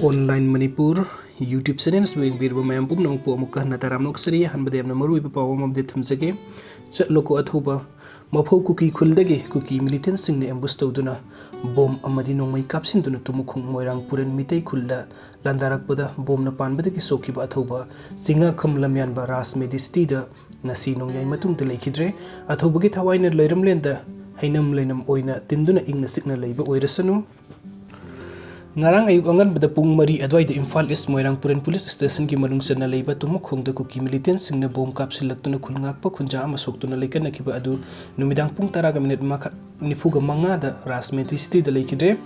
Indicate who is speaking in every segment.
Speaker 1: online Manipur YouTube channel स्विंग बीर मैम पुम नमक अमुक नताराम नोक्सरी हनबदे मरु पाव ममदे थमजगे चलोको अथुबा मफौ कुकी खुलदगे कुकी मिलिटेंट सिंह एम्बुश तौदुना बोम अमदी नोंमै कापसिनदुना तुमुखुंग मोइरांग पुरन मितै खुलदा लांदारकपदा बोमना पानबदगी सोखिबा अथुबा चिंगा खम लमयानबा रास मेडिस्टीदा नसी नोंयाय मतुंगदा लेखिद्रे अथुबगी थवाइना लैरमलेंदा हैनम लैनम ओइना तिंदुना इंगना सिकना लैबा ओइरसनु ngarang ayuk angan bada pung mari adwai de Imphal East Moirang Puren Police Station ki manung chana leiba tumuk khongda kuki militant singna bom kapsilaktuna khulngakpa khunja ama soktuna leikana kiba adu numidang pung 10 minute nifuga manga da rasmeti city da Leikhidre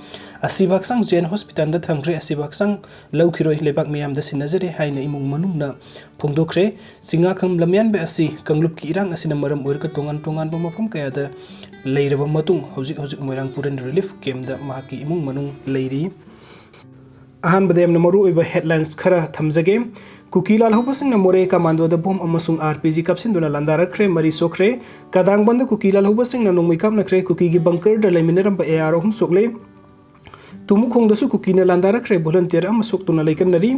Speaker 1: asibaksang Jain Hospital da thamgre asibaksang laukhiroi lebak miyam da sinajare haina imung manungna phongdokre singa kham lamyan be asi kanglup ki irang asina maram oirka tongan ba mafam kaya da leiraba matung hojik Moirang Puren Relief Camp da mahaki imung manung leiri ahan badem na maru iba headlines khara thamjage Kuki Lalhouba singna more commando da bom amasung RPG kapsin duna landara khre mari sokre KANDANGBAND Kuki Lalhouba singna nongmai kap na khre Kuki gi bunker da Leiminnaramba AR hum Sokle tumukhong da su Kuki na landara khre volunteer amasok tuna leikan nari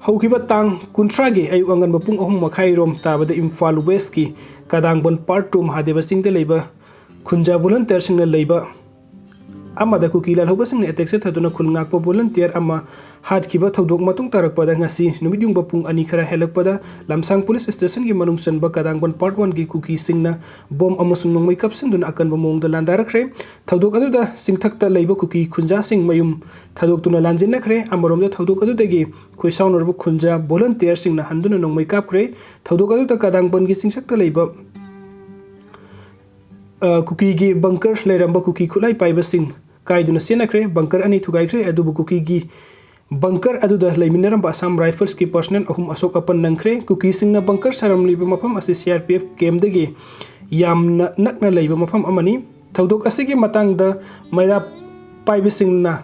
Speaker 1: haukiba tang kuntra gi ayu angan bapung ahum makhai rom tabada Imphal West ki KANDANGBAND part 2 mahadeva sing da leiba khunja volunteer singna leiba amada Kuki Lalhouba singna attack se thaduna khulngakpa volunteer ama hat kiba thodok matung tarakpada ngasi numidung bapung ani khara helakpada lamsang police station gi manung sanba KANDANGBAND part 1 gi Kuki singna bom amasung nongmai kapsin dun akan bamong da landarak re thodok adu da CHINGTHAKTA leiba Kuki khunja sing mayum thodok tuna lanjin nakre amarom da thodok adu dagi khoisaun orbu khunja volunteer singna handuna nongmai kap kre thodok adu da KANDANGBAND gi CHINGTHAKTA leiba Kuki gi bunker leiramba Kuki khulai paiba sing kaiduna senakre bunker ani thugaikre adubu Kuki gi bunker aduda Leiminnaramba Assam Rifles ki personnel ahum asok apan nangkre Kuki singna bunker saram liba mafam ase CRPF camp dagi yamna nakna leiba mafam amani thodok asigi matang da maira paiba singna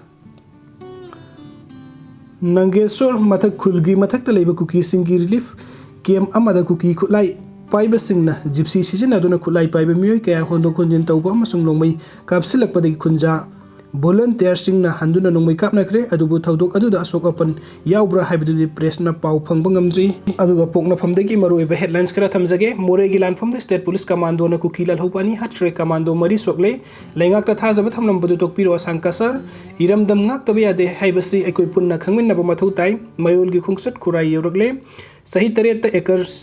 Speaker 1: nangesor mathak khulgi mathak ta leiba Kuki singi relief camp amada Kuki khulai paiba singna gypsy season aduna khulai paiba mioi kaya hondo khonjin tauba amasung nongmai kapsilakpadagi khunja volunteer singna handuna nongmai kapna kre adubu thodok aduda asok apan yaubra haibdu press na pau phangba ngamdri aduga pokna phamdagi maruiba headlines kara thamjage moregi lanpham da state police commando na Kuki Lalhouba ni hatre commando mari sokle leingakta thajaba thamnam badu tokpiro sankasar iramdam ngaktabe ade haibasi ekoi punna khangmin na mathau tai mayol gi khungsat khurai yoragle sahi 3 acres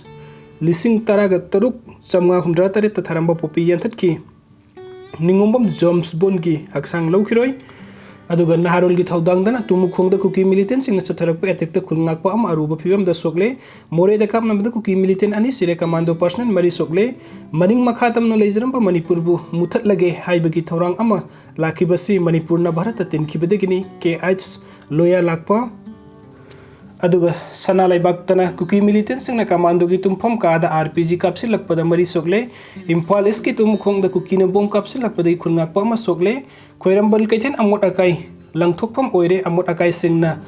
Speaker 1: lising taraga taruk chamnga humdra tare ta tharamba popi yanthat ki ningombam James Bond ki aksang laukhiroi aduga naharol gi thodang dana tumukhong da Kuki militant sing chatharak pa attack ta khulngakpa am aruba phibam da Sokle more da kap nam da Kuki militant ani Sire commando personnel mari Sokle maning makhatam na leijaram pa Manipur bu muthat lage haibagi thorang ama lakhibasi Manipur na Bharat tin khibadegini KH loya lakpa aduga sana laibak tana Kuki militant singna commando gi tumpham ka da RPG kapsil lakpada mari Sokle Imphal East ki tumukhong da Kuki na bom kapsil lakpada khulngakpa ma Sokle khoirambal kaithen amot akai langthokpham oire amot akai singna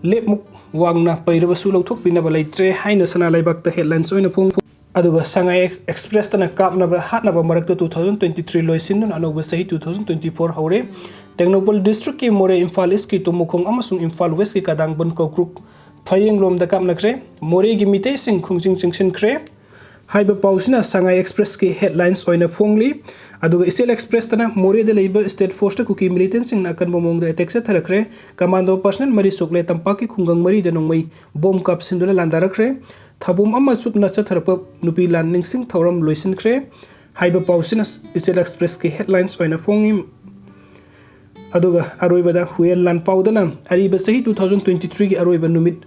Speaker 1: lepmuk wangna pairabasu lauthok pinaba leitre haina sana laibak ta headlines oina phung aduga sangai express tana kapna ba hatna ba marakta 2023 loisin anoba sahi 2024 haure Technopol district ki more Imphal East ki tumukhong amasung Imphal West ki KANDANGBAND kokruk Phayeng rom da kapna kre more gi mitei sing khungjing chingsin kre haiba pausina sangai express ki headlines oina phongli aduga Isel Express tana more de leiba state force ta Kuki militant sing nakan bomong da attack se tharakre commando personnel mari Sokle tampa ki khungang mari da nongmai bom kap sindula landarakre thabum amma chupna cha tharpa nupi landing sing thoram loisin kre haiba pausina Isel Express ki headlines oina phongi aduga aroibada huel lan paudana ariba sahi 2023 gi aroiba numit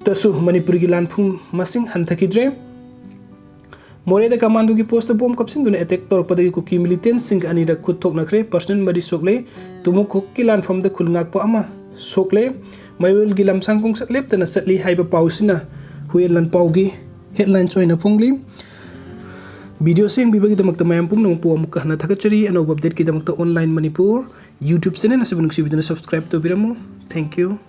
Speaker 1: tasu Manipur gi lan phung masing hanthakidre more da commando gi post bom kapsin duna attack torpada gi Kuki militant sing ani da khuthok nakre personal mari Sokle tumuk ki lan from da khulngakpa ama Sokle mayol gi lamsang kung satlep tana satli haiba pausina huel lan paugi headlines oina phongli video sing bibagi damak tamayam pum nong po amukah na thakachari anob update ki damak ta online Manipur YouTube channel asibunung sibiduna subscribe to biramu thank you